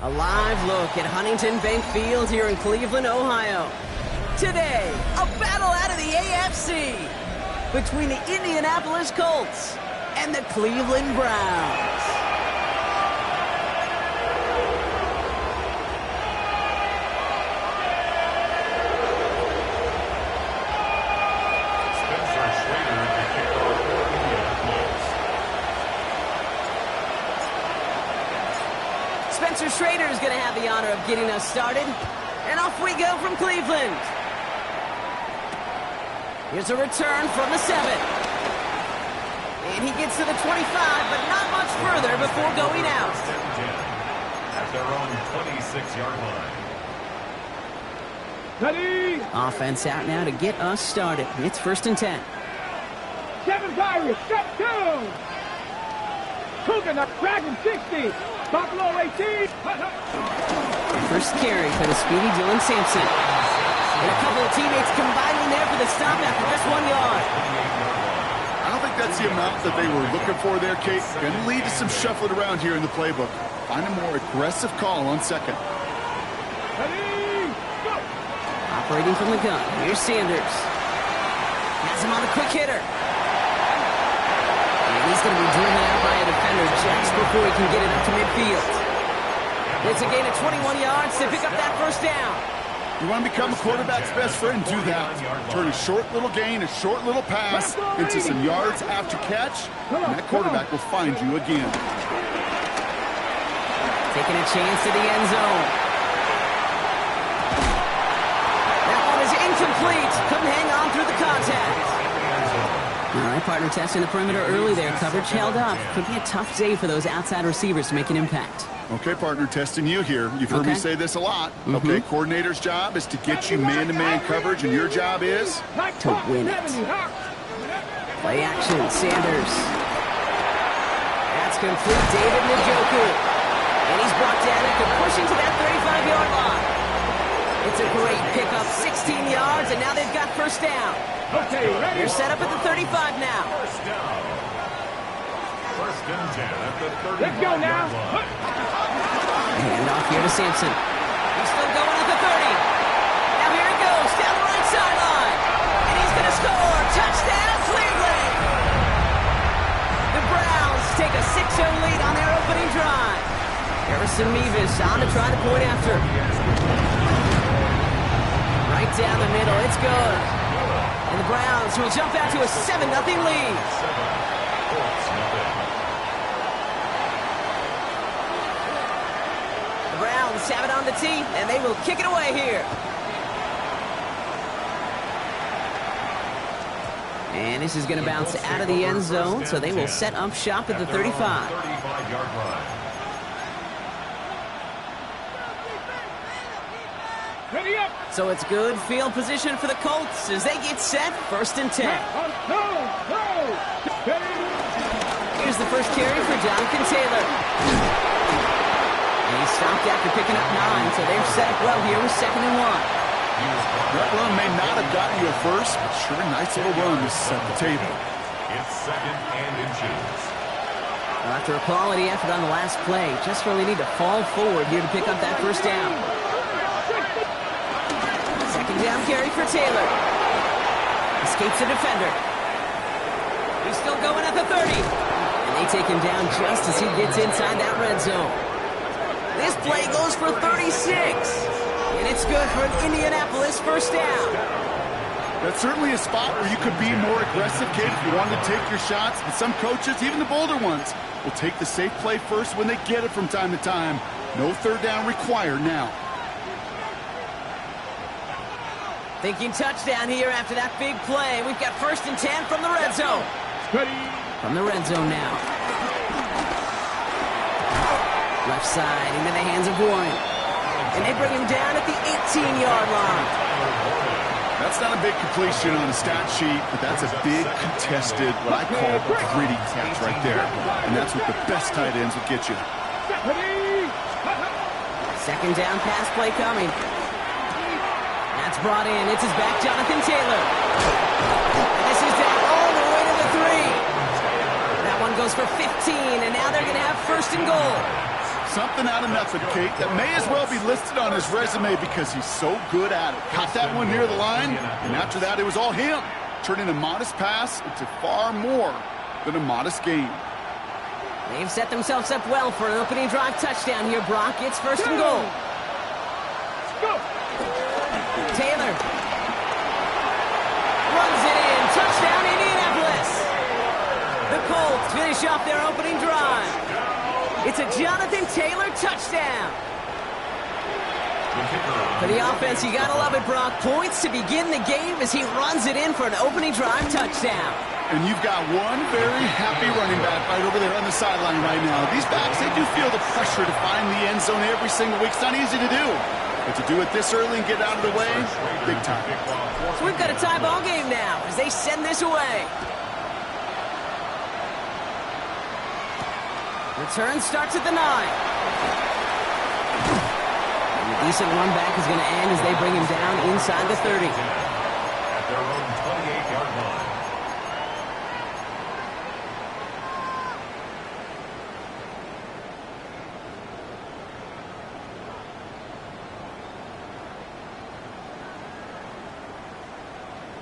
A live look at Huntington Bank Field here in Cleveland, Ohio. Today, a battle out of the AFC between the Indianapolis Colts and the Cleveland Browns. Spencer Schrader is going to have the honor of getting us started. And off we go from Cleveland. Here's a return from the 7. And he gets to the 25, but not much further before going out. At their own 26-yard line. Ready. Offense out now to get us started. It's 1st and 10. 7 Pirates, step 2. Cougar, Dragon 60. Buffalo 18. First carry for the speedy Dylan Sampson. And a couple of teammates combining there for the stop after just 1 yard. I don't think that's the amount that they were looking for there, Kate. Going to lead to some shuffling around here in the playbook. Find a more aggressive call on 2nd. Ready, go. Operating from the gun. Here's Sanders. Has him on a quick hitter. He's going to be driven out by a defender just before he can get it up to midfield. It's a gain of 21 yards to pick up that first down. You want to become a quarterback's best friend, do that. Turn a short little gain, a short little pass into some yards after catch, and that quarterback will find you again. Taking a chance to the end zone. That one is incomplete. Couldn't hang on through the contact. All right, partner testing the perimeter early there. Coverage held up. Could be a tough day for those outside receivers to make an impact. Okay, partner, testing you here. You've heard me say this a lot. Okay, coordinator's job is to get you man-to-man coverage, and your job is? To win it. Play action, Sanders. That's complete, David Njoku. And he's brought down after pushing to that 35-yard line. It's a great pickup, 16 yards, and now they've got first down. Okay, ready. They're set up at the 35 now. First down. 1st and 10 at the 35-yard Let's go now. Hand off here to Sampson. He's still going at the 30. Now here he goes, down the right sideline. And he's going to score. Touchdown, Cleveland. The Browns take a 6-0 lead on their opening drive. Harrison Mevis on to try the point after. Right down the middle, it's good. And the Browns will jump out to a 7-0 lead. The Browns have it on the tee, and they will kick it away here. And this is going to bounce out of the end zone, so they will set up shop at the 35. 35-yard line. Ready up. So it's good field position for the Colts as they get set, 1st and 10. No. Here's the first carry for Jonathan Taylor. And he stopped after picking up 9, so they're set up well here with 2nd and 1. That run may not have gotten you a first, but sure a nice little run to set the table. It's 2nd and inches. After a quality effort on the last play, just really need to fall forward here to pick up that first down. 2nd down carry for Taylor. Escapes the defender. He's still going at the 30. And they take him down just as he gets inside that red zone. This play goes for 36. And it's good for an Indianapolis first down. That's certainly a spot where you could be more aggressive, kid, if you wanted to take your shots. But some coaches, even the bolder ones, will take the safe play first when they get it from time to time. No 3rd down required now. Thinking touchdown here after that big play. We've got 1st and 10 from the red zone. Ready. From the red zone now. Left side into the hands of Warren. And they bring him down at the 18-yard line. That's not a big completion on the stat sheet, but that's a big contested, what I call a gritty catch right there. And that's what the best tight ends will get you. Second down pass play coming. That's brought in. It's his back, Jonathan Taylor. And this is down all the way to the 3. That one goes for 15, and now they're going to have first and goal. Something out of nothing, Kate, that may as well be listed on his resume because he's so good at it. Caught that one near the line, and after that, it was all him, turning a modest pass into far more than a modest gain. They've set themselves up well for an opening drive touchdown here, Brock. It's first and goal. Go. Taylor runs it in. Touchdown, Indianapolis. The Colts finish off their opening drive. It's a Jonathan Taylor touchdown. For the offense, you gotta love it, Brock. Points to begin the game as he runs it in for an opening drive touchdown. And you've got one very happy running back right over there on the sideline right now. These backs, they do feel the pressure to find the end zone every single week. It's not easy to do. But to do it this early and get out of the way, big time. So we've got a tie ball game now as they send this away. Return starts at the 9. And the decent run back is going to end as they bring him down inside the 30. At their own 28-yard line.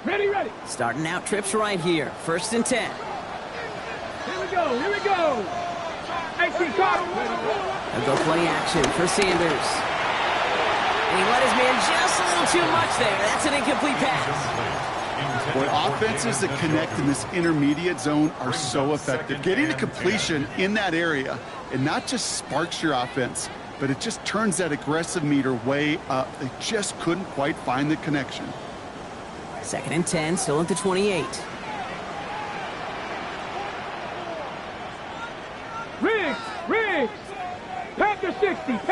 Ready. Starting out trips right here. First and 10. Here we go. 18 caught. They'll go play action for Sanders. And he let his man just a little too much there. That's an incomplete pass. Boy, offenses that connect in this intermediate zone are so effective. Getting a completion in that area, it not just sparks your offense, but it just turns that aggressive meter way up. They just couldn't quite find the connection. Second and 10, still at the 28. Riggs. Panther 60. Get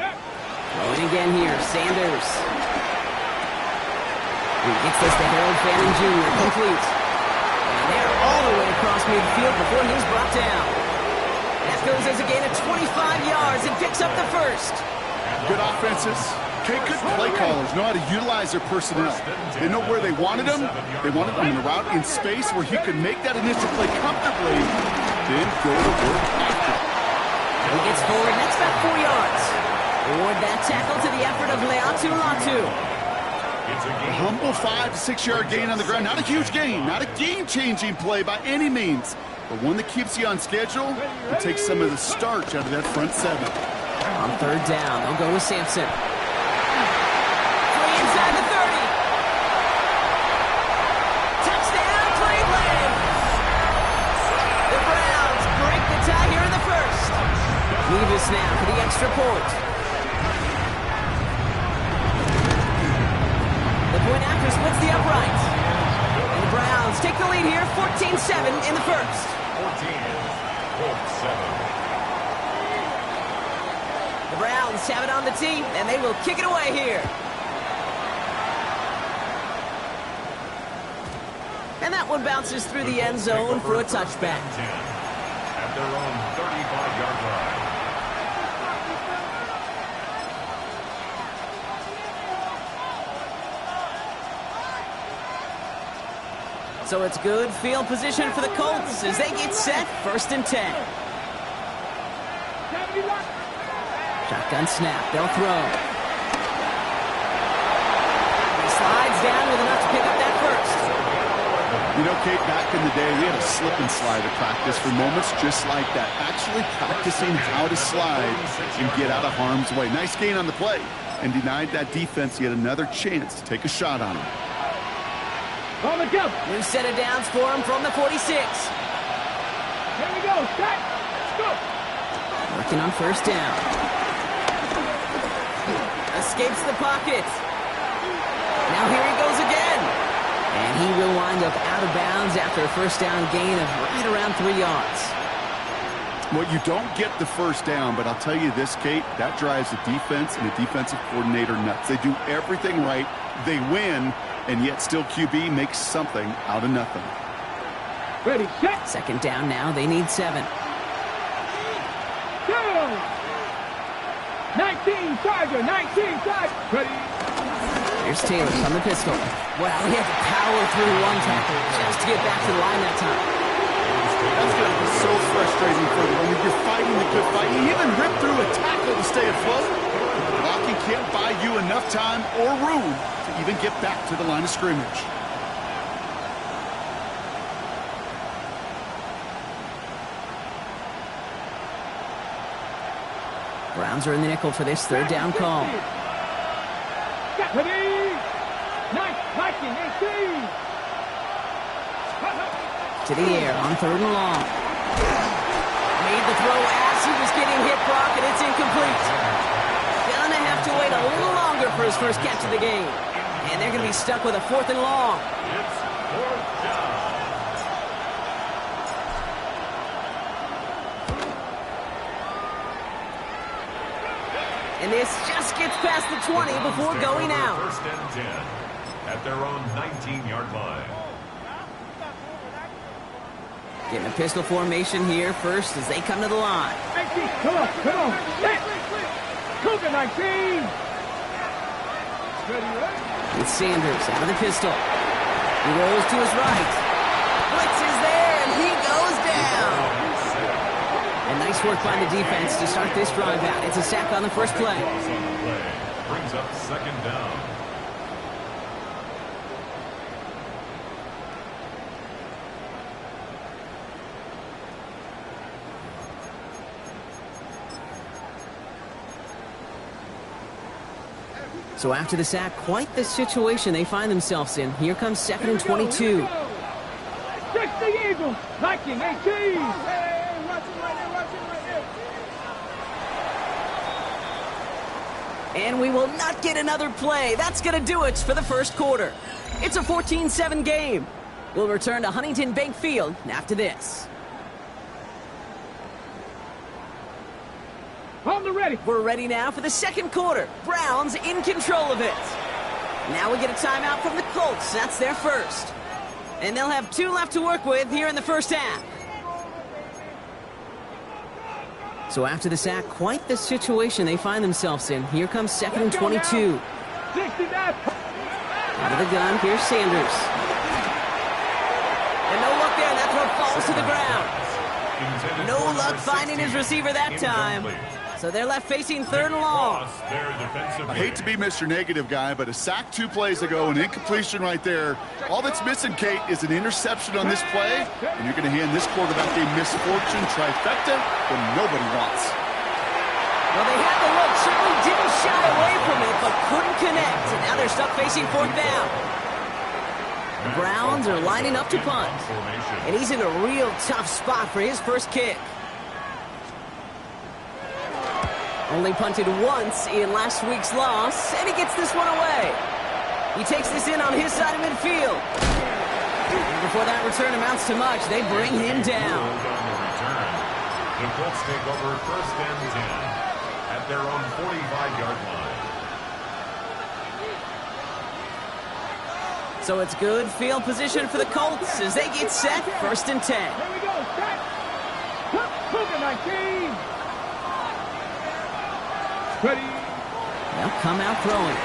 up. Throwing again here, Sanders. He gets this to Harold Fanning Jr. complete. And they're all the way across midfield before he's brought down. That goes as a gain of 25 yards and picks up the first. Good offenses. Good play callers know how to utilize their personnel. They know where they wanted them. They wanted them in a route in space where he could make that initial play comfortably, then go to work after. He gets forward, and that's about 4 yards. Reward that tackle to the effort of Leatu Latu. A humble 5 to 6 yard gain on the ground. Not a huge gain, not a game-changing play by any means, but one that keeps you on schedule and takes some of the starch out of that front 7. On third down, they'll go with Sampson. Inside the 30. Touchdown, Cleveland. The Browns break the tie here in the first. Nevis now for the extra point. The point after splits the uprights. And the Browns take the lead here, 14-7 in the first. 14-7. The Browns have it on the tee, and they will kick it away here. And that one bounces through the end zone for a touchback. At their own 35-yard line. So it's good field position for the Colts as they get set, first and 10. Shotgun snap, they'll throw. He slides down with enough to pick up that first. You know, Kate, back in the day, we had a slip and slide at practice for moments just like that. Actually practicing how to slide and get out of harm's way. Nice gain on the play and denied that defense yet another chance to take a shot on him. On the go. New set of downs for him from the 46. Here we go. Set. Go. Working on first down. Escapes the pocket. Now here he goes again. And he will wind up out of bounds after a first down gain of right around 3 yards. Well, you don't get the first down, but I'll tell you this, Kate, that drives the defense and the defensive coordinator nuts. They do everything right, they win, and yet still QB makes something out of nothing. Ready, set. Second down now. They need 7. Go! 19, Charger, 19, Charger. Ready. Here's Taylor from the pistol. Well, he had to power through one tackle just to get back to the line that time. That's going to be so frustrating for them. When you're fighting the good fight, you even rip through a tackle to stay afloat. Blocking can't buy you enough time or room to even get back to the line of scrimmage. Browns are in the nickel for this third down call. Ready. 19, 18. To the air on 3rd and long. Made the throw as he was getting hit, Brock, and it's incomplete. Gonna have to wait a little longer for his first catch of the game. And they're gonna be stuck with a 4th and long. It's 4th down. And this just gets past the 20 before going out. 1st and 10 at their own 19-yard line. Getting a pistol formation here first as they come to the line. 19, come on, set. Cougar 19. Ready, ready. It's Sanders out of the pistol. He rolls to his right. Blitz is there, and he goes down. And nice work by the defense to start this drive out. It's a sack on the first play. Brings up 2nd down. So after the sack, quite the situation they find themselves in. Here comes 2nd and 22. 60 Eagles, 19, 18. And we will not get another play. That's going to do it for the first quarter. It's a 14-7 game. We'll return to Huntington Bank Field after this. On the ready. We're ready now for the second quarter. Browns in control of it. Now we get a timeout from the Colts. That's their first. And they'll have 2 left to work with here in the first half. So after the sack, quite the situation they find themselves in. Here comes 2nd and 22. 69. Out of the gun, here's Sanders. And no luck there, that throw falls to the ground. No luck finding his receiver that time. So they're left facing 3rd and long. I hate to be Mr. Negative guy, but a sack 2 plays ago, an incompletion right there. All that's missing, Kate, is an interception on this play, and you're going to hand this quarterback a misfortune trifecta that nobody wants. Well, they had the look, certainly didn't shy away from it, but couldn't connect. And now they're stuck facing 4th down. The Browns are lining up to punt. And he's in a real tough spot for his first kick. Only punted once in last week's loss, and he gets this one away. He takes this in on his side of midfield. And before that return amounts to much, they bring him down. The Colts take over 1st and 10 at their own 45-yard line. So it's good field position for the Colts as they get set, 1st and 10. Here we go, set. Cougar 19. Ready. They'll come out throwing.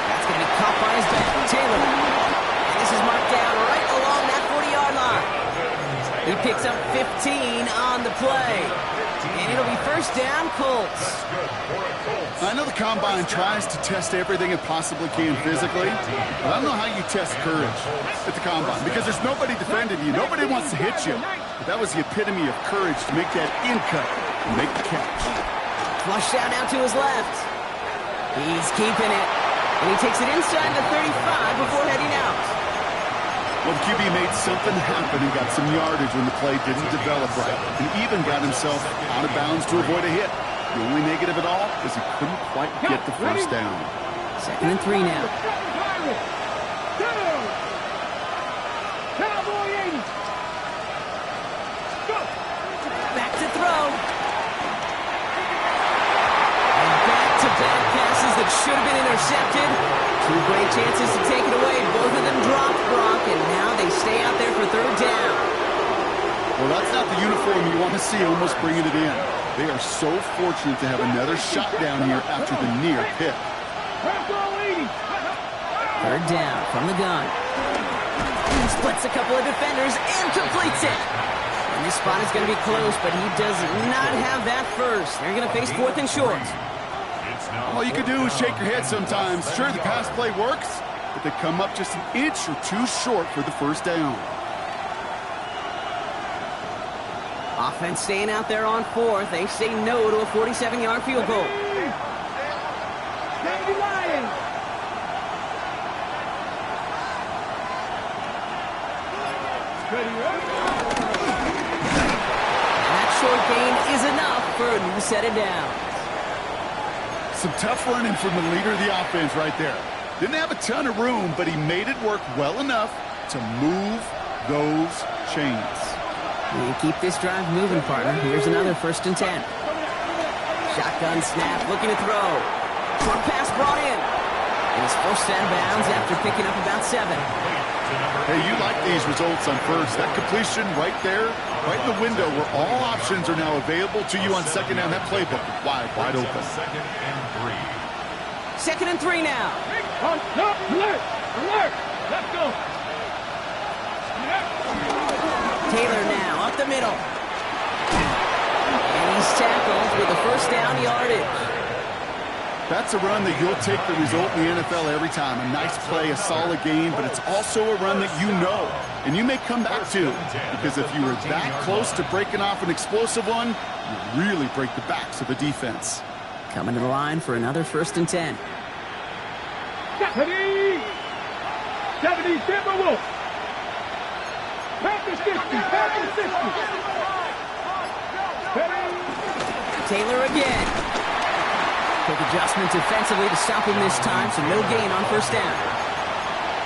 That's going to be caught by his back. Taylor. And this is marked down right along that 40-yard line. He picks up 15 on the play. And it'll be 1st down, Colts. I know the Combine tries to test everything it possibly can physically, but I don't know how you test courage at the Combine because there's nobody defending you. Nobody wants to hit you. But that was the epitome of courage to make that in cut and make the catch. Flushed out now to his left. He's keeping it. And he takes it inside the 35 before heading out. Well, the QB made something happen and got some yardage when the play didn't develop right. And even got himself out of bounds to avoid a hit. The only negative at all is he couldn't quite get the first down. 2nd and 3 now. Cowboy 80. Back to throw. And back-to-back passes that should have been intercepted. Two great chances to take it away. Both of them dropped, Brock, and now they stay out there for third down. Well, that's not the uniform you want to see almost bringing it in. They are so fortunate to have another shot down here after the near pick. Third down from the gun. He splits a couple of defenders and completes it. And this spot is going to be close, but he does not have that first. They're going to face fourth and short. All you can do is shake your head sometimes. Sure, the pass play works, but they come up just an inch or two short for the first down. Offense staying out there on fourth. They say no to a 47-yard field goal. That short gain is enough for a new set of downs. Some tough running from the leader of the offense right there. Didn't have a ton of room, but he made it work well enough to move those chains. You keep this drive moving, partner. Here's another 1st and 10. Shotgun snap, looking to throw. Short pass brought in. And he's forced out of bounds after picking up about 7. Hey, you like these results on first. That completion right there, right in the window where all options are now available to you on second down. That playbook wide open. 2nd and 3 now. Alert! Alert! Let's go! Taylor now up the middle. And he's tackled with a 1st down yardage. That's a run that you'll take the result in the NFL every time. A nice play, a solid game, but it's also a run that you know and you may come back to, because if you were that close to breaking off an explosive one, you really break the backs of the defense. Coming to the line for another 1st and 10. 70! 70, Timberwolf! Pack the 50! Pack the 50! Taylor again. Quick adjustment defensively to stop him this time, so no gain on 1st down.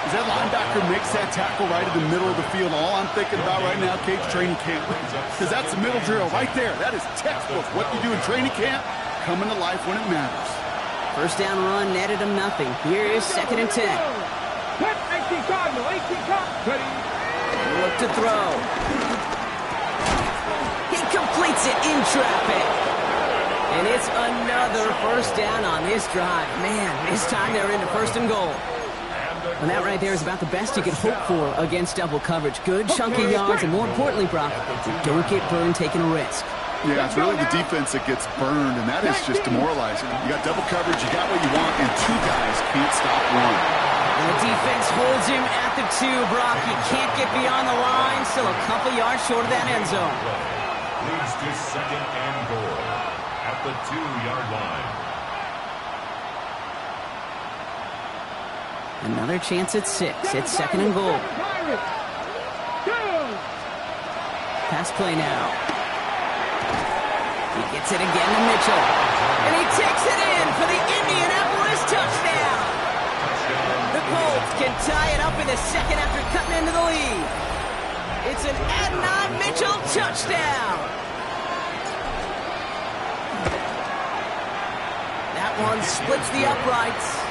As that linebacker makes that tackle right in the middle of the field, all I'm thinking about right now, Cage, training camp. Because that's the middle drill right there. That is textbook. What you do in training camp, coming to life when it matters. 1st down run netted him nothing. Here is 2nd and 10. 18 Cardinal, 18 Cardinal. Look to throw. He completes it in traffic. And it's another 1st down on this drive. Man, this time they're into 1st and goal. And that right there is about the best you could hope for against double coverage. Good chunky yards, and more importantly, Brock, you don't get burned taking a risk. Yeah, it's really the defense that gets burned, and that is just demoralizing. You got double coverage, you got what you want, and 2 guys can't stop one. And the defense holds him at the 2, Brock. He can't get beyond the line. Still a couple yards short of that end zone. Leads to 2nd and goal at the 2-yard line. Another chance at 6. It's 2nd and goal. Pass play now. He gets it again to Mitchell. And he takes it in for the Indianapolis touchdown. The Colts can tie it up in the 2nd after cutting into the lead. It's an Adonai Mitchell touchdown. That one splits the uprights.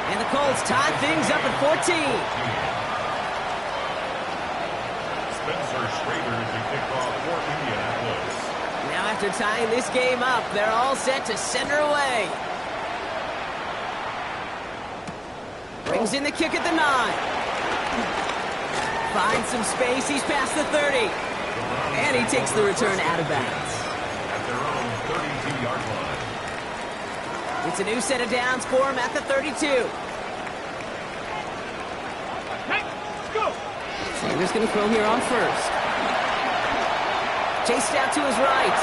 And the Colts tie things up at 14. Spencer Schrader is the kickoff for Indianapolis. Now after tying this game up, they're all set to send her away. Brings in the kick at the 9. Finds some space, he's past the 30. And he takes the return out of bounds. At their own 32-yard line. It's a new set of downs for him at the 32. Sanders going to throw here on 1st. Chased out to his right.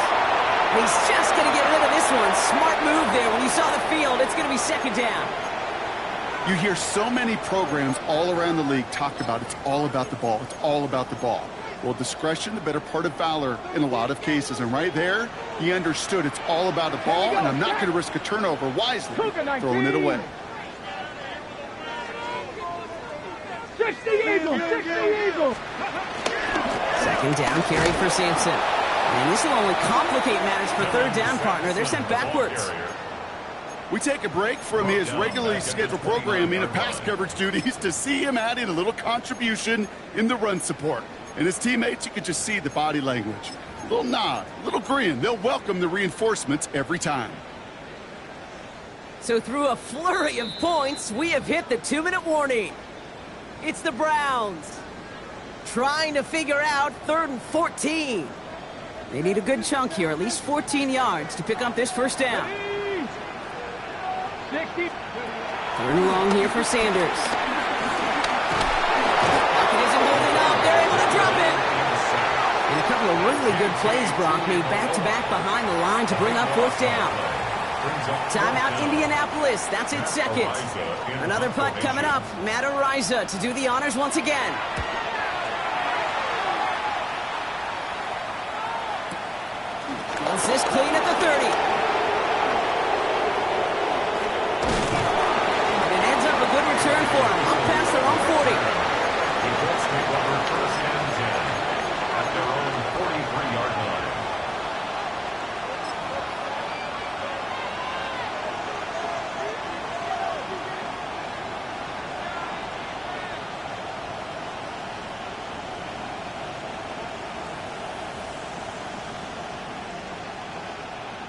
He's just going to get rid of this one. Smart move there. When you saw the field, it's going to be 2nd down. You hear so many programs all around the league talk about it's all about the ball. It's all about the ball. Well, discretion, the better part of valor in a lot of cases. And right there, he understood it's all about the ball, and I'm not going to risk a turnover wisely, throwing it away. 60 Eagles! 60 Eagles! Second down carry for Sampson. And this will only complicate matters for third down, partner. They're sent backwards. We take a break from his regularly scheduled programming of pass coverage duties to see him add in a little contribution in the run support. And his teammates, you could just see the body language. A little nod, a little grin. They'll welcome the reinforcements every time. So through a flurry of points, we have hit the 2-minute warning. It's the Browns trying to figure out 3rd and 14. They need a good chunk here, at least 14 yards to pick up this first down. 60. 3rd and long here for Sanders. Pocket isn't holding up. They're able to drop it. And a couple of really good plays, Brock, made back-to-back behind the line to bring up 4th down. Timeout Indianapolis. That's its second. Another punt coming up. Matt Ariza to do the honors once again. Is this clean at the 30? And it ends up a good return for him. Up past their own 40. The Colts take over 1st and 10 at their own 43-yard line.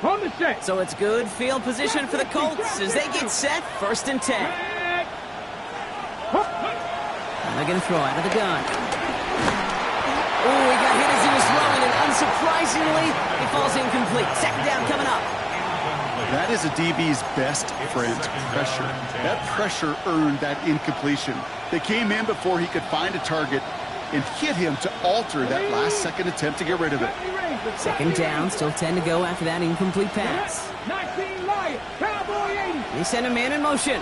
On the set. So it's good field position for the Colts as they get set. 1st and 10. And they're going to throw out of the gun. Oh, he got hit as he was throwing, and unsurprisingly, it falls incomplete. 2nd down coming up. That is a DB's best friend, pressure. That pressure earned that incompletion. They came in before he could find a target and hit him to alter that last-second attempt to get rid of it. 2nd down, still 10 to go after that incomplete pass. 19 Lion, Cowboy 80. They send a man in motion.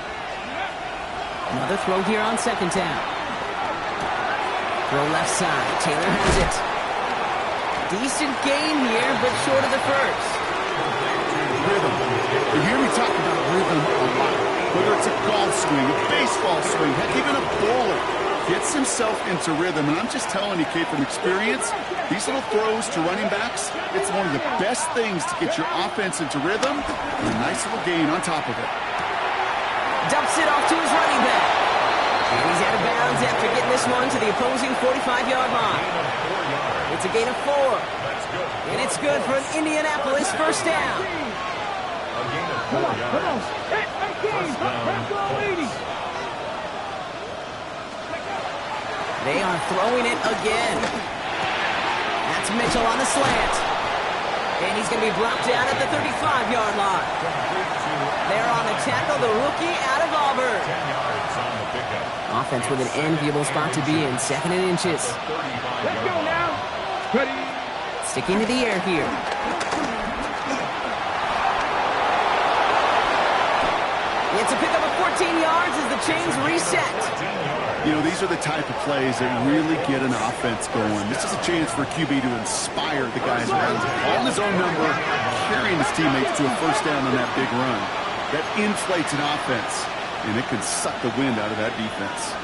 Another throw here on 2nd down. Throw left side. Taylor has it. Decent gain here, but short of the first. Rhythm. You hear me talk about rhythm a lot. Whether it's a golf swing, a baseball swing, heck, even a bowler gets himself into rhythm. And I'm just telling you, Kate, from experience, these little throws to running backs, it's one of the best things to get your offense into rhythm and a nice little gain on top of it. Dumps it off to his running back. And he's out of bounds after getting this one to the opposing 45-yard line. It's a gain of 4. And it's good for an Indianapolis 1st down. A gain of 4 Come on. yards. Hit, 19. Cowboy 80. They are throwing it again. That's Mitchell on the slant. And he's going to be brought down at the 35-yard line. They're on the tackle, the rookie out of Auburn. 10 yards on the pickup. Offense with an enviable spot to be in, 2nd and inches. Let's go now. Ready. Sticking to the air here. It's a pickup of 14 yards as the chains reset. You know, these are the type of plays that really get an offense going. This is a chance for QB to inspire the guys around him. Calling his own number, carrying his teammates to a 1st down on that big run. That inflates an offense, and it can suck the wind out of that defense.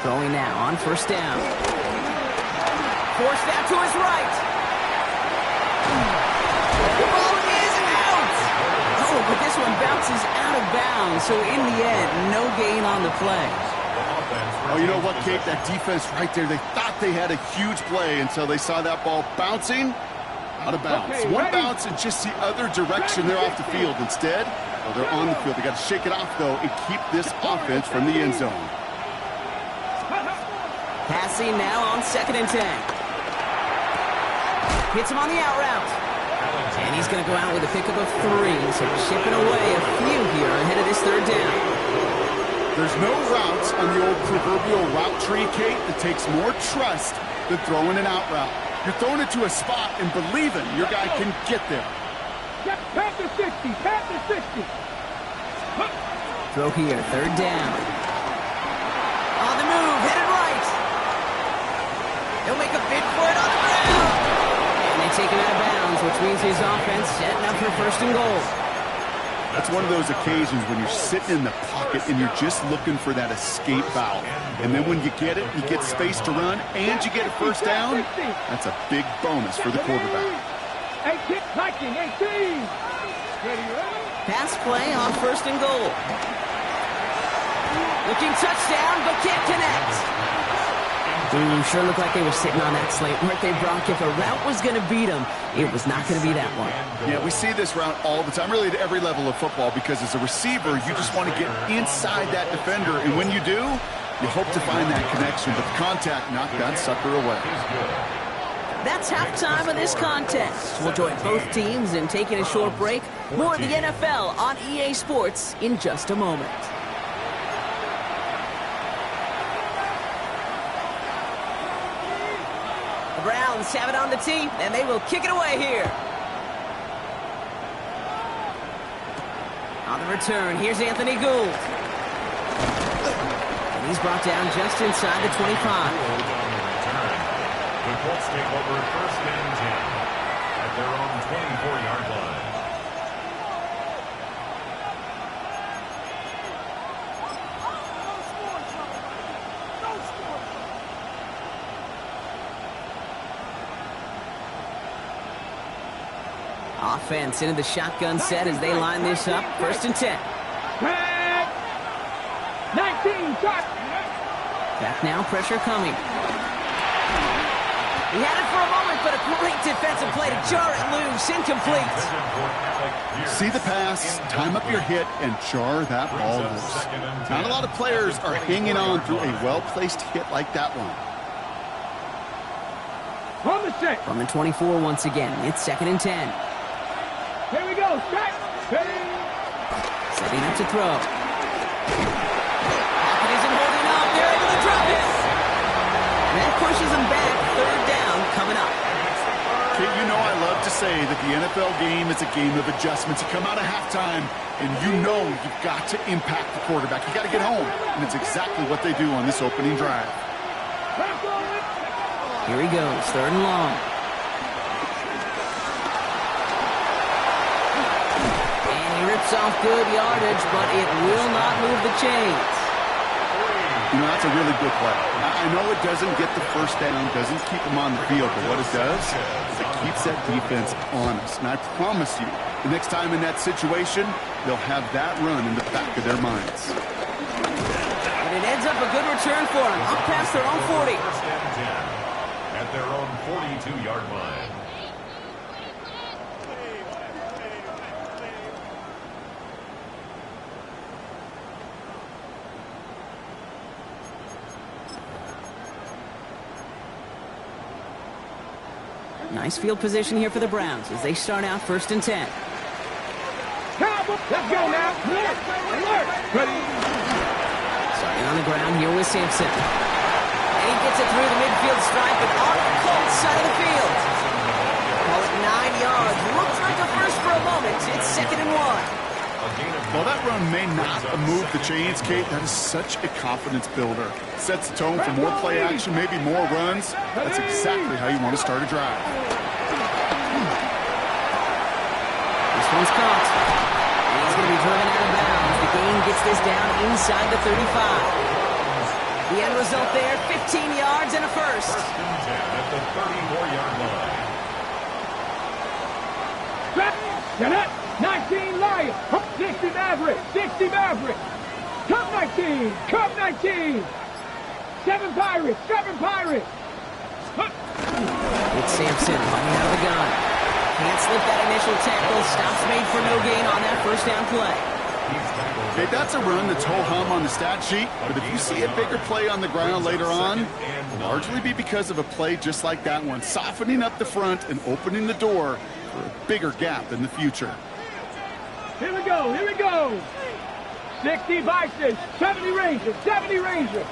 Throwing now on 1st down. Forced out to his right. The ball is out. Oh, but this one bounces out of bounds. So in the end, no gain on the play. Oh, you know what, Kate? That defense right there, they thought they had a huge play until they saw that ball bouncing out of bounds. Okay, One ready? bounce in just the other direction. They're off the field. Instead, well, they're on the field. They got to shake it off, though, and keep this offense from the end zone. Passing now on 2nd and 10. Hits him on the out route. And he's going to go out with a pickup of 3. So chipping away a few here ahead of this 3rd down. There's no routes on the old proverbial route tree, Kate, that takes more trust than throwing an out route. You're throwing it to a spot and believing your guy can get there. Past the 60. Past the 60. Throw here, 3rd down. On the move, headed right. He'll make a bid for it on the ground. And they take him out of bounds, which means his offense setting up for 1st and goal. That's one of those occasions when you're sitting in the pocket and you're just looking for that escape valve. And then when you get it, you get space to run, and you get a first down, that's a big bonus for the quarterback. 18. Pass play on 1st and goal. Looking touchdown, but can't connect. Ooh, sure looked like they were sitting on that slate, weren't they, Brock? If a route was going to beat them, it was not going to be that one. Yeah, we see this route all the time, really at every level of football, because as a receiver, you just want to get inside that defender, and when you do, you hope to find that connection, but the contact knocked that sucker away. That's halftime of this contest. We'll join both teams in taking a short break. More of the NFL on EA Sports in just a moment. The Browns have it on the tee, and they will kick it away here. On the return, here's Anthony Gould. And he's brought down just inside the 25. The Colts take over 1st and 10 at their own 24-yard line. Offense into the shotgun set as they line this up. 1st and 10. 19, shot. Back now, pressure coming. He had it for a moment, but a great defensive play to jar it loose. Incomplete. See the pass, time up your hit, and jar that ball loose. Not a lot of players are hanging on through a well-placed hit like that one. On the set. From the 24 once again, it's 2nd and 10. Here we go. Shot. Setting up to throw. Pocket isn't holding up. They're able to drop it. That pushes them back. 3rd down coming up. Kate, you know I love to say that the NFL game is a game of adjustments. You come out of halftime, and you know you've got to impact the quarterback. You got to get home, and it's exactly what they do on this opening drive. Here he goes, 3rd and long. And he rips off good yardage, but it will not move the chains. You know, that's a really good play. I know it doesn't get the first down, doesn't keep them on the field, but what it does is it keeps that defense honest. And I promise you, the next time in that situation, they'll have that run in the back of their minds. And it ends up a good return for them, up past their own 40. 1st and 10 at their own 42-yard line. Nice field position here for the Browns as they start out 1st and 10. Let's go now. Alert. Ready. Starting on the ground here with Sampson. And he gets it through the midfield stripe and on the Colts side of the field. Call it 9 yards. Looks like a first for a moment. It's 2nd and 1. While that run may not move the chains, Kate, that is such a confidence builder. Sets the tone for more play action, maybe more runs. That's exactly how you want to start a drive. This one's caught. And he's going to be driven out of bounds. The gain gets this down inside the 35. The end result there, 15 yards and a first. 1st and 10 at the 34-yard line. Get it. 19 Lions. 60 Maverick. 60 Maverick. Cup 19. Cup 19. 7 Pirates. 7 Pirates. It's Sampson running out of the gun. Can't slip that initial tackle. Stops made for no gain on that 1st down play. Okay, that's a run that's ho-hum on the stat sheet, but if you see a bigger play on the ground later on, it'll largely be because of a play just like that one, softening up the front and opening the door for a bigger gap in the future. Here we go. Here we go. 60 Vices. 70 Rangers. 70 Rangers.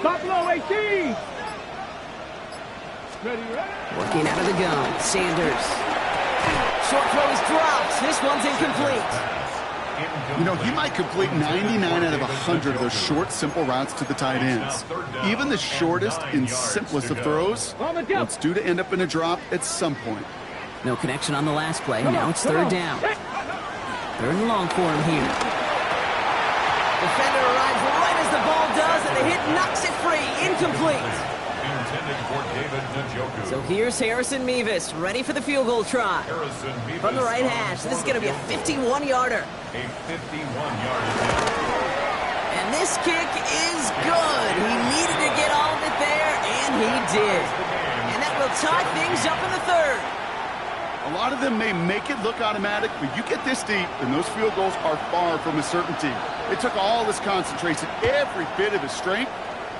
Buffalo 18. Ready. Working out of the gun. Sanders. Short throw is dropped. This one's incomplete. You know, he might complete 99 out of 100 of those short, simple routes to the tight ends. Even the shortest and simplest of throws, well, it's due to end up in a drop at some point. No connection on the last play. Now it's 3rd down. Third and long for him here. Defender arrives right as the ball does, and the hit knocks it free. Incomplete. Intended for David Njoku. So here's Harrison Mevis, ready for the field goal try. Harrison Mevis From the right hash, this is going to be a 51-yarder. A 51-yard attempt. And this kick is good. He needed to get all of it there, and he did. And that will tie things up in the third. A lot of them may make it look automatic, but you get this deep, and those field goals are far from a certainty. It took all his concentration, every bit of his strength,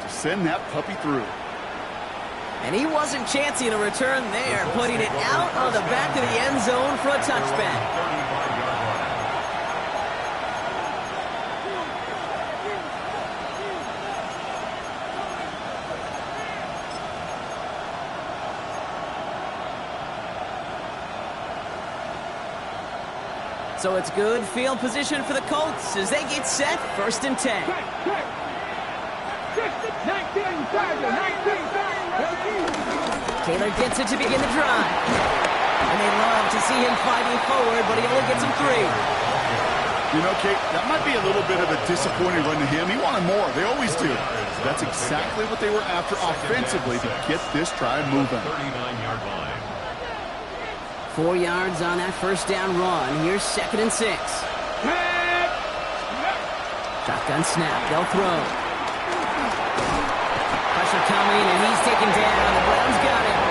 to send that puppy through. And he wasn't chancing a return there, putting it out on the back of the end zone for a touchback. 35-yard line. So it's good field position for the Colts as they get set, 1st and 10. 19, Taylor gets it to begin the drive. And they love to see him fighting forward, but he only gets him 3. You know, Kate, that might be a little bit of a disappointing run to him. He wanted more. They always do. That's exactly what they were after offensively to get this drive moving. 39-yard line. 4 yards on that first down run. Here's 2nd and 6. Shotgun snap. They'll throw. Pressure coming, and he's taken down. The Browns got him.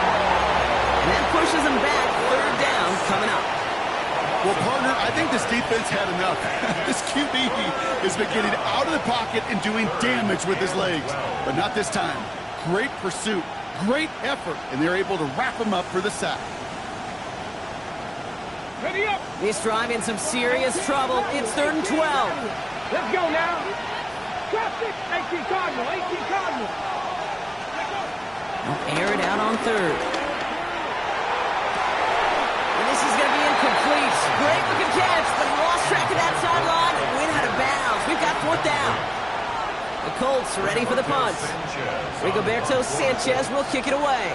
And that pushes him back. 3rd down coming up. Well, partner, I think this defense had enough. This QB has been getting out of the pocket and doing damage with his legs. But not this time. Great pursuit, great effort, and they're able to wrap him up for the sack. Ready up. This drive in some serious trouble. It's 3rd and 12. Let's go now. Traffic. 18 Cardinal. 18 Cardinal. They'll air it out on 3rd. And this is going to be incomplete. Great looking catch, but he lost track of that sideline and went out of bounds. We've got 4th down. The Colts ready for the punt. Rigoberto Sanchez will kick it away.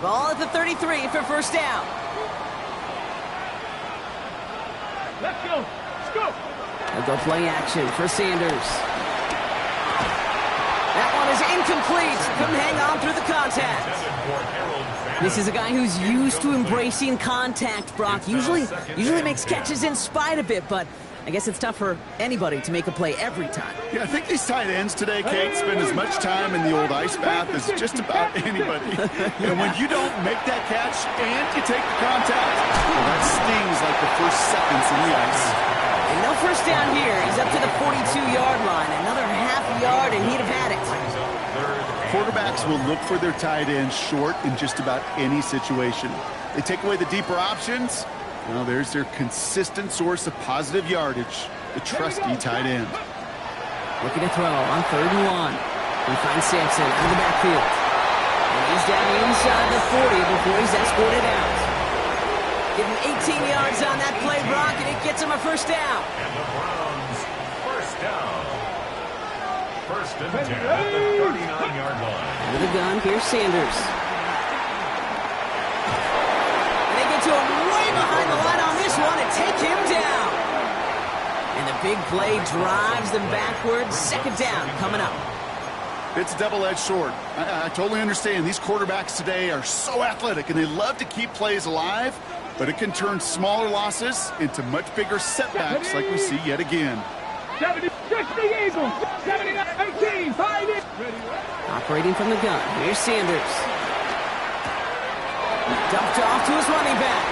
Ball at the 33 for 1st down. Let's go. Let's go. They'll go play action for Sanders. That one is incomplete. Couldn't hang on through the contact. This is a guy who's used to embracing contact, Brock. Usually makes catches in spite of it, but I guess it's tough for anybody to make a play every time. Yeah, I think these tight ends today, Kate, spend as much time in the old ice bath as just about anybody. And when you don't make that catch and you take the contact, well, that stings like the first seconds in the ice. And no 1st down here. He's up to the 42-yard line. Another half yard, and he'd have had it. Quarterbacks will look for their tight ends short in just about any situation. They take away the deeper options. Well, there's their consistent source of positive yardage, the trusty tight end. Looking to throw on 3rd and 1. We find Sampson in the backfield. And he's down inside the 40 before he's escorted out. Getting 18 yards on that play, Brock, and it gets him a 1st down. And the Browns, 1st down. 1st and 10 at the 39-yard line. With a gun, here's Sanders. And they get to him way behind the line on this one and take him down. And the big play drives them backwards. 2nd down coming up. It's a double-edged sword. I totally understand. These quarterbacks today are so athletic, and they love to keep plays alive, but it can turn smaller losses into much bigger setbacks like we see yet again. 70, 60 Eagles. 79-18. 5 in. Operating from the gun. Here's Sanders. Dumped off to his running back.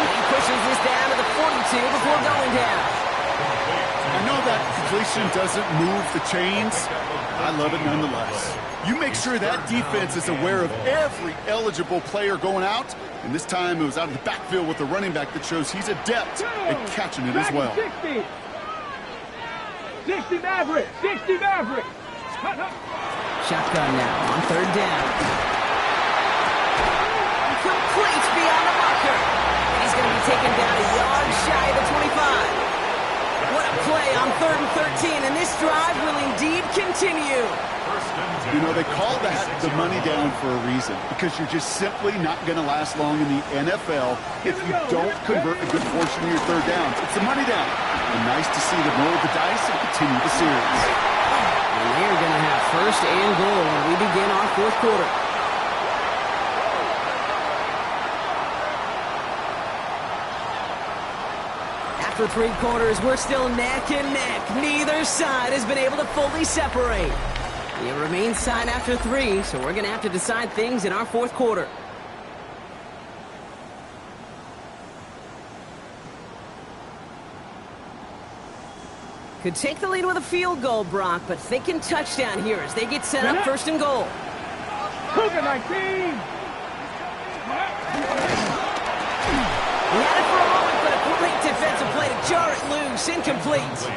He pushes this down to the 42 before going down. I know that completion doesn't move the chains. I love it nonetheless. You make sure that defense is aware of every eligible player going out. And this time it was out of the backfield with the running back that shows he's adept at catching it as well. 60 Maverick. 60 Maverick. Shotgun now on third down. Complete beyond the marker. And he's going to be taken down a yard shy of the 25. What a play on 3rd and 13, and this drive will indeed continue. You know, they call that the money down for a reason, because you're just simply not going to last long in the NFL if you don't convert a good portion of your third downs. It's the money down. And nice to see them roll the dice and continue the series. And they're going to have 1st and goal when we begin our 4th quarter. After 3 quarters, we're still neck and neck. Neither side has been able to fully separate. It remains tied after 3, so we're going to have to decide things in our 4th quarter. Could take the lead with a field goal, Brock, but thinking touchdown here as they get set up 1st and goal. Cougar 19. He had it for a moment, but a great defensive play to jar it loose. Incomplete.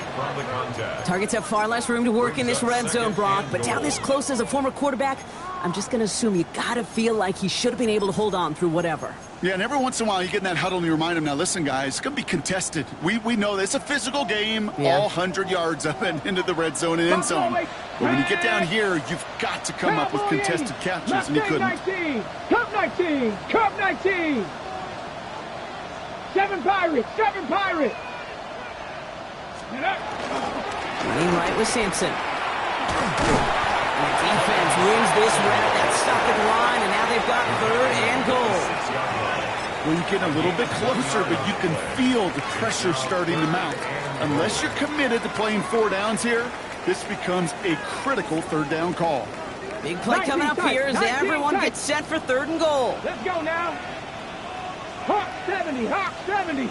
Targets have far less room to work in this red zone, Brock, but down this close as a former quarterback, I'm just going to assume you got to feel like he should have been able to hold on through whatever. Yeah, and every once in a while you get in that huddle and you remind him, now listen, guys, it's going to be contested. We know this. It's a physical game, all 100 yards up and into the red zone and end zone. But when you get down here, you've got to come up with contested catches, and he couldn't. 19. Cup 19. Cup 19. 7 Pirates. 7 Pirates. Running right with Sampson. And the defense wins this round. That's stuck at the line, and now they've got 3rd and goal. Well, you get a little bit closer, but you can feel the pressure starting to mount. Unless you're committed to playing 4 downs here, this becomes a critical 3rd down call. Big play coming up here as everyone gets set for 3rd and goal. Let's go now. Hawk 70. Hawk 70.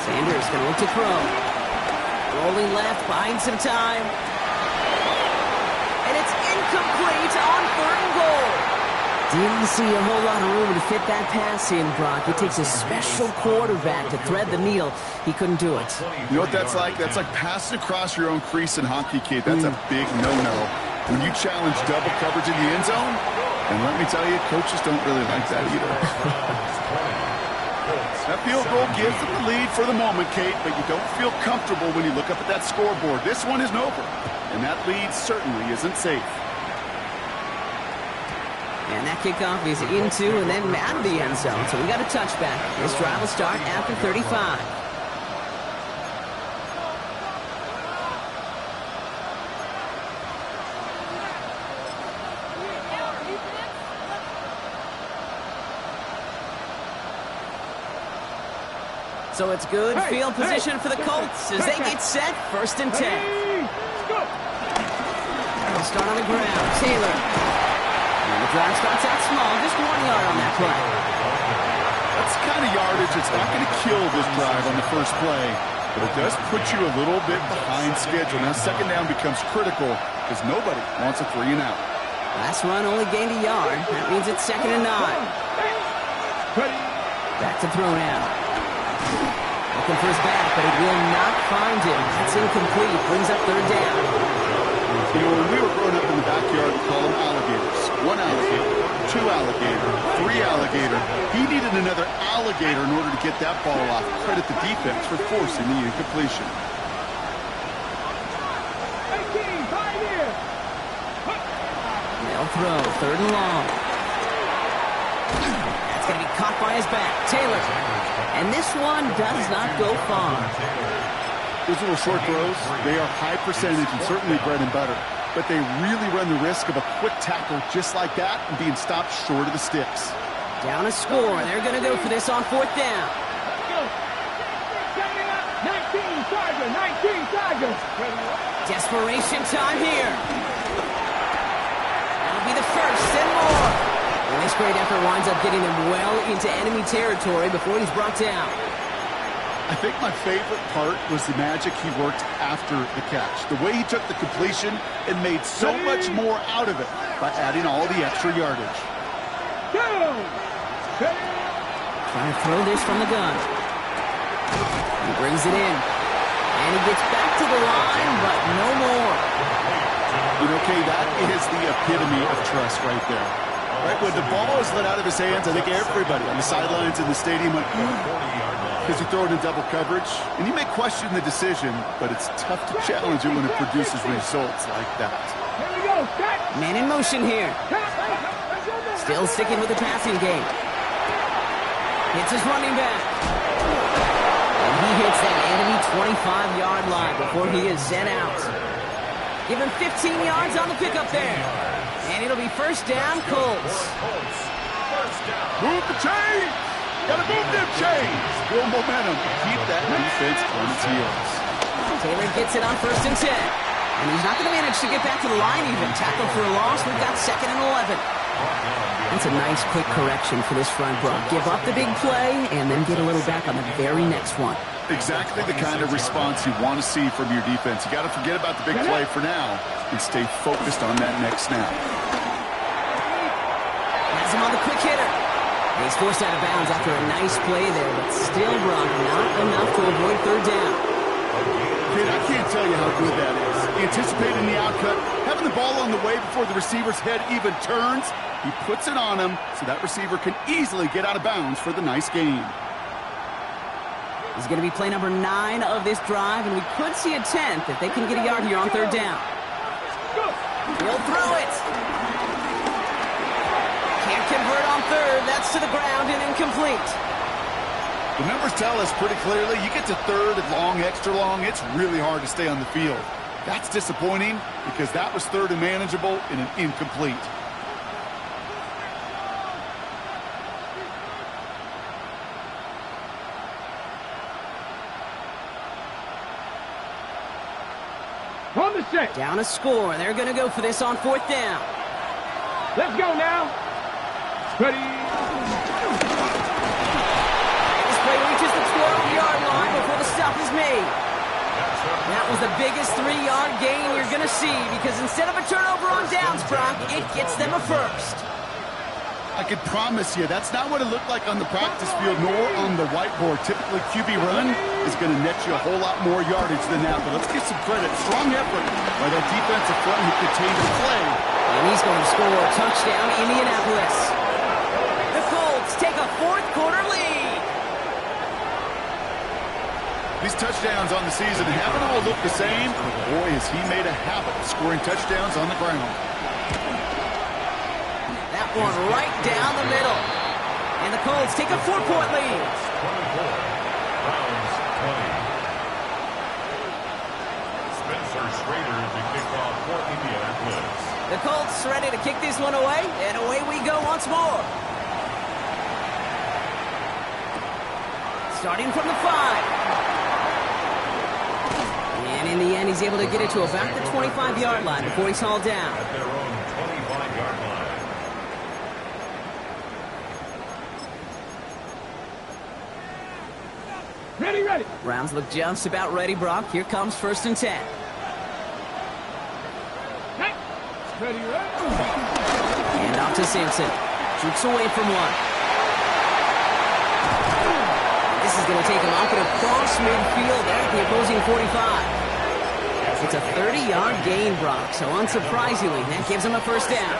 Sanders going to look to throw. Rolling left, buying some time. And it's incomplete on 3rd and goal. Didn't see a whole lot of room to fit that pass in, Brock. It takes a special quarterback to thread the needle. He couldn't do it. You know what that's like? That's like passing across your own crease in hockey, kid. That's a big no-no. When you challenge double coverage in the end zone, and let me tell you, coaches don't really like that either. That field goal gives them the lead for the moment, Kate, but you don't feel comfortable when you look up at that scoreboard. This one isn't over, and that lead certainly isn't safe. And that kickoff is into and then out of the end zone, so we got a touchback. This drive will start after 35. So it's good field position for the Colts as they get set 1st and 10. They'll start on the ground. Taylor. And the drive starts out small, just 1 yard on that play. That's the kind of yardage that's not going to kill this drive on the first play, but it does put you a little bit behind schedule. Now 2nd down becomes critical because nobody wants a 3 and out. Last run only gained a yard. That means it's 2nd and 9. Back to throw now. Looking for his back, but it will not find him. That's incomplete. Brings up 3rd down. You know, when we were growing up in the backyard, we call them alligators. 1 alligator, 2 alligator, 3 alligator. He needed another alligator in order to get that ball off. Credit the defense for forcing the incompletion. 18, 5 here. They'll throw. 3rd and long. That's going to be caught by his back. Taylor. And this one does not go far. Those little short throws, they are high percentage and certainly bread and butter. But they really run the risk of a quick tackle just like that and being stopped short of the sticks. Down a score. They're going to go for this on 4th down. 19 Tigers. 19 Tigers. Desperation time here. That'll be the 1st and more. And this great effort winds up getting him well into enemy territory before he's brought down. I think my favorite part was the magic he worked after the catch. The way he took the completion and made so much more out of it by adding all the extra yardage. Trying to throw this from the gun. He brings it in. And And he gets back to the line, but no more. You know, Kay, that is the epitome of trust right there. Right, when the ball is let out of his hands, I think everybody on the sidelines in the stadium went, because you throw it in double coverage. And you may question the decision, but it's tough to challenge it when it produces results like that. Here we go, set. Man in motion here. Still sticking with the passing game. Hits his running back. And he hits that enemy 25-yard line before he is sent out. Give him 15 yards on the pickup there. And it'll be first down, Colts. Move the chains! Gotta move them chains! Build momentum. Keep that defense on its heels. Taylor gets it on first and 10. And he's not going to manage to get back to the line even. Tackle for a loss. We've got 2nd and 11. That's a nice quick correction for this front, Brock. Give up the big play and then get a little back on the very next one. Exactly the kind of response you want to see from your defense. You got to forget about the big play for now and stay focused on that next snap. Has him on the quick hitter. He's forced out of bounds after a nice play there, but still, Brock, not enough to avoid third down. Kid, I can't tell you how good that is. Anticipating the outcut, having the ball on the way before the receiver's head even turns, he puts it on him so that receiver can easily get out of bounds for the nice gain. This is going to be play number 9 of this drive, and we could see a 10th if they can get a yard here on third down. He'll throw it. Can't convert on third. That's to the ground and incomplete. The numbers tell us pretty clearly, you get to third and long, extra long, it's really hard to stay on the field. That's disappointing because that was third and manageable in an incomplete. On the set. Down a score. They're going to go for this on 4th down. Let's go now. Ready. This play reaches the 12-yard line before the stop is made. That was the biggest 3-yard gain you're going to see because instead of a turnover on downs, Brock, it gets them a first. I can promise you, that's not what it looked like on the practice field nor on the whiteboard. Typically, QB run is going to net you a whole lot more yardage than that. But let's give some credit. Strong effort by that defensive front who contained the play. And he's going to score a touchdown, Indianapolis. The Colts take a 4th-quarter lead. These touchdowns on the season haven't all looked the same. Boy, has he made a habit of scoring touchdowns on the ground. That one right down the middle. And the Colts take a 4-point lead. 24, Browns 20. Spencer Schrader to kick off for Indianapolis. The Colts ready to kick this one away, and away we go once more. Starting from the 5. And in the end, he's able to get it to about the 25-yard line before he's hauled down. At their own 25-yard line. Ready, ready. Browns look just about ready, Brock. Here comes 1st and 10. Hey. Ready, ready. And off to Simpson. Shoots away from one. This is going to take him off and across midfield at the opposing 45. It's a 30-yard gain, Brock, so unsurprisingly, that gives him a first down.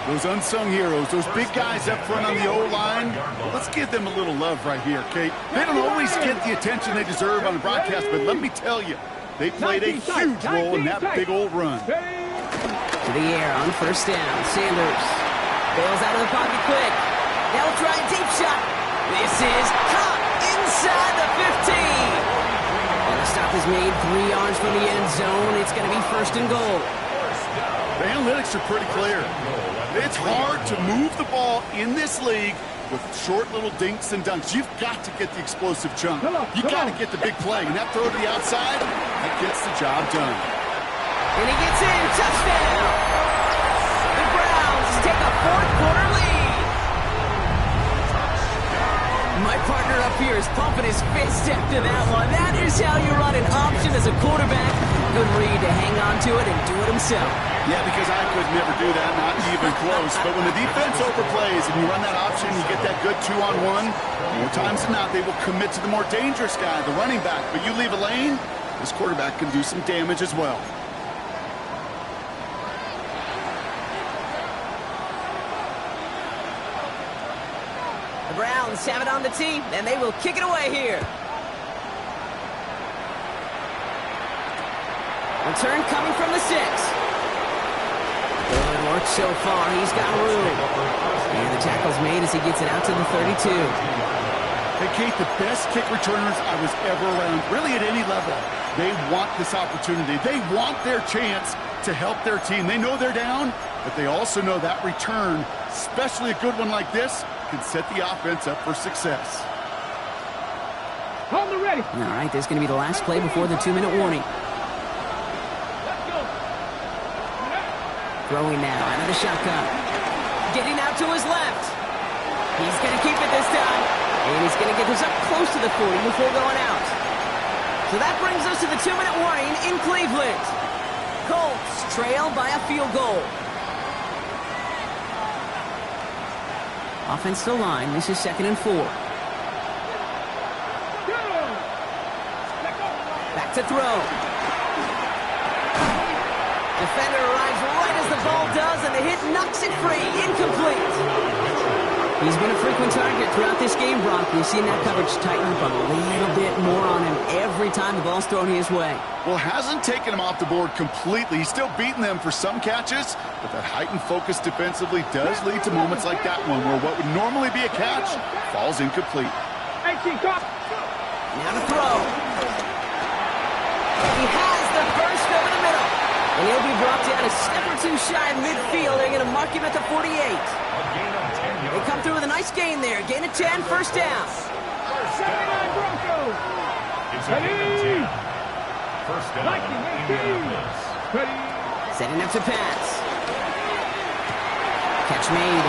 Those unsung heroes, those big guys up front on the O-line, well, let's give them a little love right here, Kate. They don't always get the attention they deserve on the broadcast, but let me tell you, they played a huge role in that big old run. To the air on first down. Sanders bails out of the pocket quick. Now we'll try a deep shot. This is caught inside the 15. And the stop is made 3 yards from the end zone. It's going to be 1st and goal. The analytics are pretty clear. It's hard to move the ball in this league with short little dinks and dunks. You've got to get the explosive chunk. You got to get the big play. And that throw to the outside, that gets the job done. And he gets in. Touchdown. The Browns take a 4th-quarter lead. My partner up here is pumping his fist after that one. That is how you run an option as a quarterback. Good read to hang on to it and do it himself. Yeah, because I could never do that, not even close. But when the defense overplays and you run that option, you get that good 2-on-1, more times than not, they will commit to the more dangerous guy, the running back. But you leave a lane, This quarterback can do some damage as well. The Browns have it on the tee, and they will kick it away here. Return coming from the 6. Good work so far. He's got room. And the tackle's made as he gets it out to the 32. Hey, Kate, the best kick returners I was ever around, really at any level, they want this opportunity. They want their chance to help their team. They know they're down, but they also know that return, especially a good one like this, can set the offense up for success. On the ready. All right, this is going to be the last play before the 2-minute warning. Throwing now out of the shotgun. Getting out to his left. He's going to keep it this time. And he's going to get this up close to the 40 before going out. So that brings us to the 2-minute warning in Cleveland. Colts trail by a field goal. Offensive line, this is 2nd and 4. Back to throw. Defender arrives right as the ball does, and the hit knocks it free. Incomplete. He's been a frequent target throughout this game, Brock. We've seen that coverage tighten up a little bit more on him every time the ball's thrown his way. Well, hasn't taken him off the board completely. He's still beating them for some catches, but that heightened focus defensively does lead to moments like that one where what would normally be a catch falls incomplete. Now to throw. He has the first over the middle. And he'll be brought down a step or two shy of midfield. They're going to mark him at the 48. They come through with a nice gain there. Gain of 10, first down. It's a gain of 10. First down, Indianapolis. Setting up to pass. Catch made.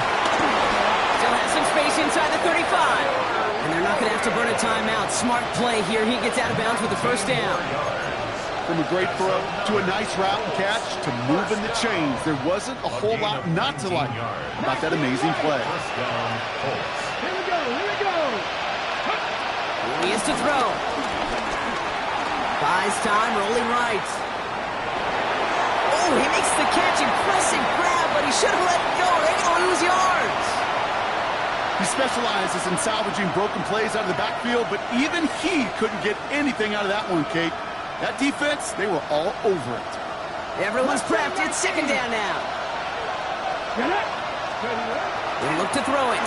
Still has some space inside the 35. And they're not going to have to burn a timeout. Smart play here. He gets out of bounds with the first down. From a great throw to a nice route and catch to moving the chains. There wasn't a whole lot not to like about that amazing play. Here we go. Here he is to throw. Buys time, rolling right. Oh, he makes the catch. Impressive grab, but he should have let it go. They're going to lose yards. He specializes in salvaging broken plays out of the backfield, but even he couldn't get anything out of that one, Kate. That defense, they were all over it. Everyone's prepped. It's second down now. They look to throw it.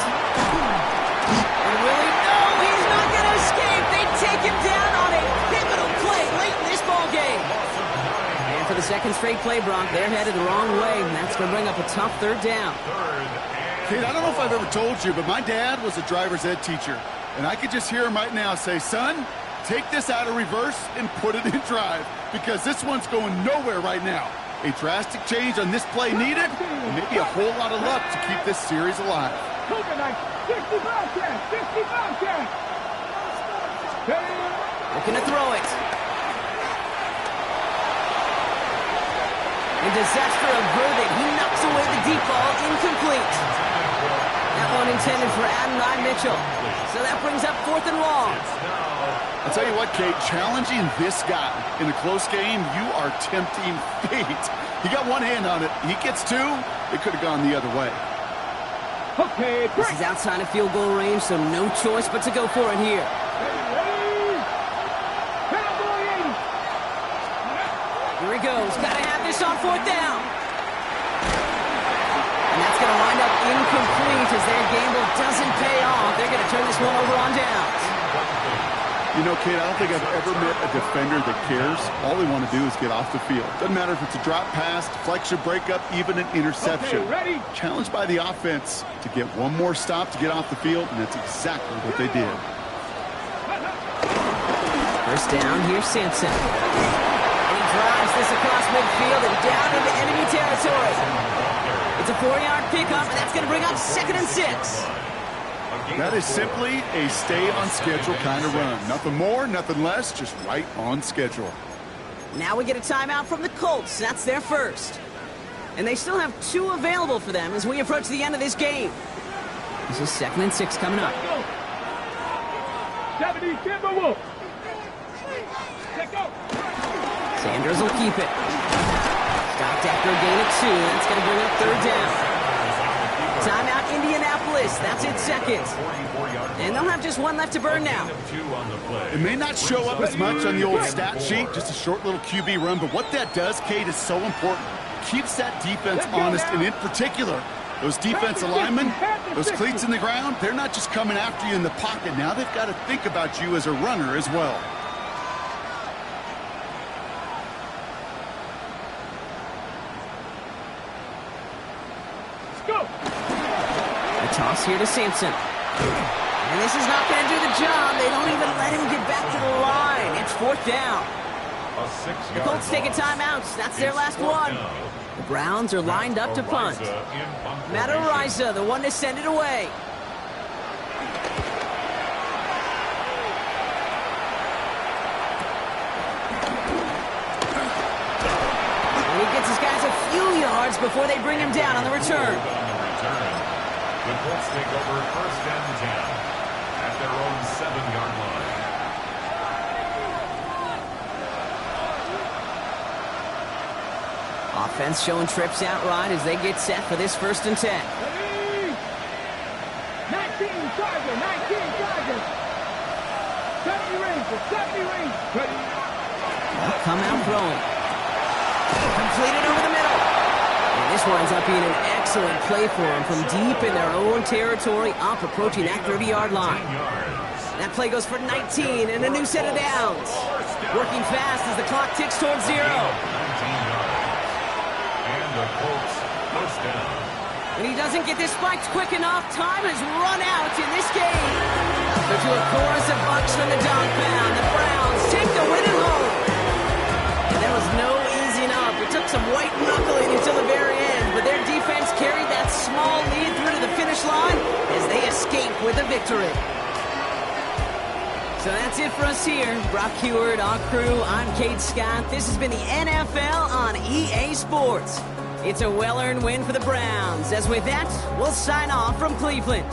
And Willie, no, he's not going to escape. They take him down on a pivotal play late in this ball game. And for the second straight play, Brock, they're headed the wrong way, and that's going to bring up a tough third down. Kate, I don't know if I've ever told you, but my dad was a driver's ed teacher, and I could just hear him right now say, son, take this out of reverse and put it in drive, because this one's going nowhere right now. A drastic change on this play needed, and maybe a whole lot of luck to keep this series alive. 60 Bobcats. Looking to throw it. And disaster averted. He knocks away the deep ball, incomplete. That one intended for Adonai Mitchell. So that brings up 4th and long. I'll tell you what, Kate, challenging this guy in a close game, you are tempting fate. He got one hand on it. He gets two. It could have gone the other way. Okay, this is outside of field goal range, so no choice but to go for it here. Here he goes. Got to have this on 4th down. And that's going to wind up incomplete as their gamble doesn't pay off. They're going to turn this one over on downs. You know, Kate, I don't think I've ever met a defender that cares. All they want to do is get off the field. Doesn't matter if it's a drop pass, deflection, breakup, even an interception. Okay, ready? Challenged by the offense to get one more stop to get off the field, and that's exactly what they did. First down, here's Sampson. And he drives this across midfield and down into enemy territory. It's a 4-yard pickup, and that's going to bring up 2nd and 6. That is simply a stay-on-schedule kind of run. Nothing more, nothing less, just right on schedule. Now we get a timeout from the Colts. That's their first. And they still have 2 available for them as we approach the end of this game. This is 2nd and 6 coming up. 70 Timberwolves. Let's go. Sanders will keep it. Stopped after a gain of 2. That's going to bring up third down. Timeout, Indianapolis. That's in seconds. And they'll have just one left to burn now. It may not show up as much on the old stat sheet, just a short little QB run, but what that does, Kate, is so important. Keeps that defense honest, and in particular, those defensive linemen, those cleats in the ground, they're not just coming after you in the pocket. Now they've got to think about you as a runner as well. Go. The toss here to Sampson. And this is not going to do the job. They don't even let him get back to the line. It's fourth down. The Colts take a timeout. That's their last one. The Browns are lined up to punt. Matt Ariza, the one to send it away. And he gets his guys a few yards before they bring him down on the return. The Colts take over first and 10 at their own 7-yard line. Offense showing trips outright as they get set for this first and 10. 19 Chargers, 19 Chargers. 70 Rangers, 70 Rangers. They'll come out throwing. Completed over the middle. And this winds up being an excellent play for them from deep in their own territory, up approaching that 30-yard line. That play goes for 19 and a new set of downs. Working fast as the clock ticks towards 0. The Colts first down. When he doesn't get this spiked quick enough, time has run out in this game. But to a chorus of bucks from the dog pound, the Browns take the win at home. And there was no easing up. It took some white knuckling until the very end, but their defense carried that small lead through to the finish line as they escape with a victory. So that's it for us here. Brock Heward, our crew, I'm Kate Scott. This has been the NFL on EA Sports. It's a well-earned win for the Browns. As with that, we'll sign off from Cleveland.